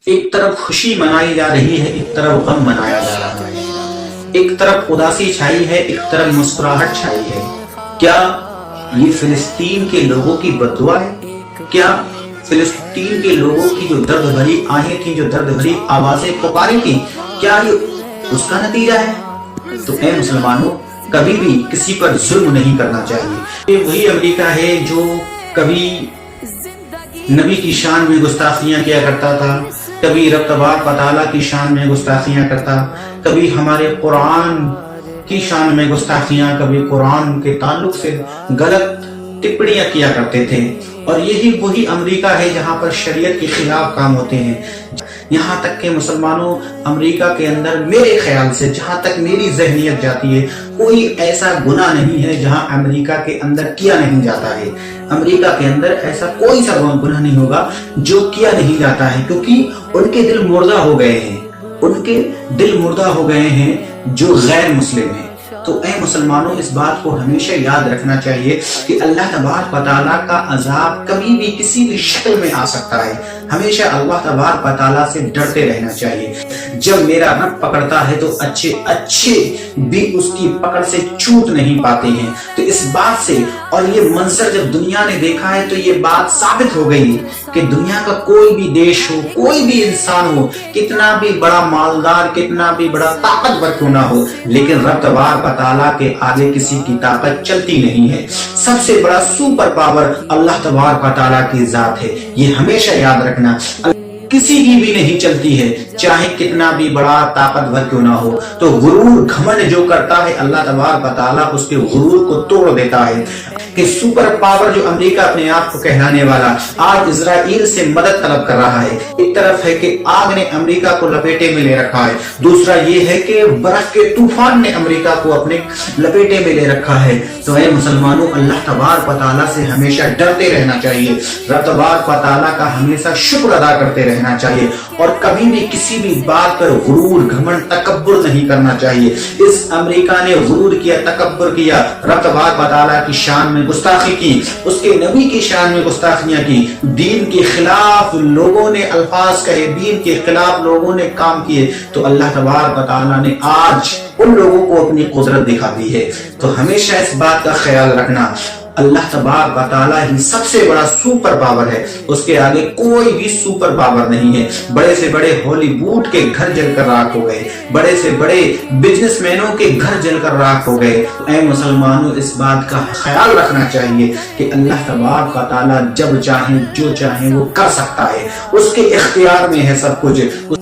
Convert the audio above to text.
ایک طرف خوشی منائی جا رہی ہے، ایک طرف غم منایا جا رہا ہے، ایک طرف اداسی چھائی ہے، ایک طرف مسکراہٹ چھائی ہے۔ کیا یہ فلسطین کے لوگوں کی بد دعا ہے؟ کیا فلسطین کے لوگوں کی جو درد بھری آہیں تھیں، جو درد بھری آوازیں پکاری تھیں، کیا یہ اس کا نتیجہ ہے؟ تو اے مسلمانوں، کبھی بھی کسی پر ظلم نہیں کرنا چاہیے۔ یہ وہی امریکہ ہے جو کبھی نبی کی شان میں گستاخیاں کیا کرتا تھا، کبھی رب تبارک و تعالیٰ کی شان میں گستاخیاں کرتا، کبھی ہمارے قرآن کی شان میں گستاخیاں، کبھی قرآن کے تعلق سے غلط ٹپڑیاں کیا کرتے تھے۔ اور یہی وہی امریکہ ہے جہاں پر شریعت کے خلاف کام ہوتے ہیں۔ یہاں تک کہ مسلمانوں، امریکہ کے اندر میرے خیال سے، جہاں تک میری ذہنیت جاتی ہے، کوئی ایسا گناہ نہیں ہے جہاں امریکہ کے اندر کیا نہیں جاتا ہے۔ امریکہ کے اندر ایسا کوئی سا گناہ نہیں ہوگا جو کیا نہیں جاتا ہے، کیونکہ ان کے دل مردہ ہو گئے ہیں، ان کے دل مردہ ہو گئے ہیں جو غیر مسلم ہیں۔ تو اے مسلمانوں، اس بات کو ہمیشہ یاد رکھنا چاہیے کہ اللہ تبارک و تعالیٰ کا عذاب کبھی بھی کسی بھی شکل میں آ سکتا ہے۔ ہمیشہ اللہ تبارک و تعالیٰ سے ڈرتے رہنا چاہیے۔ جب میرا رب پکڑتا ہے تو اچھے بھی اس کی پکڑ سے چھوٹ نہیں پاتے ہیں۔ تو اس بات سے اور یہ منظر جب دنیا نے دیکھا ہے تو یہ بات ثابت ہو گئی کہ دنیا کا کوئی بھی دیش ہو، کوئی بھی انسان ہو، کتنا بھی بڑا مالدار، کتنا بھی بڑا طاقتور کیوں نہ ہو، لیکن رب تبارک و تعالیٰ کے آگے کسی کی طاقت چلتی نہیں ہے۔ سب سے بڑا سپر پاور اللہ تبارک و تعالیٰ کی ذات ہے، یہ ہمیشہ یاد رکھنا۔ کسی کی بھی نہیں چلتی ہے، چاہے کتنا بھی بڑا طاقتور کیوں نہ ہو۔ تو غرور گھمنڈ جو کرتا ہے، اللہ تبارک و تعالیٰ اس کے غرور کو توڑ دیتا ہے۔ کہ سپر پاور جو امریکہ اپنے آپ کو کہلانے والا آج اسرائیل سے مدد طلب کر رہا ہے۔ ایک طرف ہے کہ آگ نے امریکہ کو لپیٹے میں لے رکھا ہے، دوسرا یہ ہے کہ برف کے طوفان نے امریکہ کو اپنے لپیٹے میں لے رکھا ہے۔ تو اے مسلمانوں، اللہ تبارک و تعالیٰ سے ہمیشہ ڈرتے رہنا چاہیے، رب تبارک و تعالیٰ کا ہمیشہ شکر ادا کرتے رہنا چاہیے، اور کبھی بھی کسی بھی بات پر غرور گھمنڈ تکبر نہیں کرنا چاہیے۔ اس امریکہ نے غرور کیا، تکبر کیا، رب تبارک و تعالیٰ کی شان میں گستاخی کی، اس کے نبی کی شان میں گستاخیاں کی، دین کے خلاف لوگوں نے الفاظ کہے، دین کے خلاف لوگوں نے کام کیے، تو اللہ تبارک و تعالیٰ نے آج ان لوگوں کو اپنی قدرت دکھا دی ہے۔ تو ہمیشہ اس بات کا خیال رکھنا، اللہ تبارک و تعالیٰ ہی سب سے بڑا سپر پاور ہے، اس کے آگے کوئی بھی سپر پاور نہیں ہے۔ بڑے سے بڑے ہالی ووڈ کے گھر جل کر راکھ ہو گئے، بڑے سے بڑے بزنس مینوں کے گھر جل کر راکھ ہو گئے۔ اے مسلمانوں، اس بات کا خیال رکھنا چاہیے کہ اللہ تبارک و تعالیٰ جب چاہیں جو چاہیں وہ کر سکتا ہے، اس کے اختیار میں ہے سب کچھ۔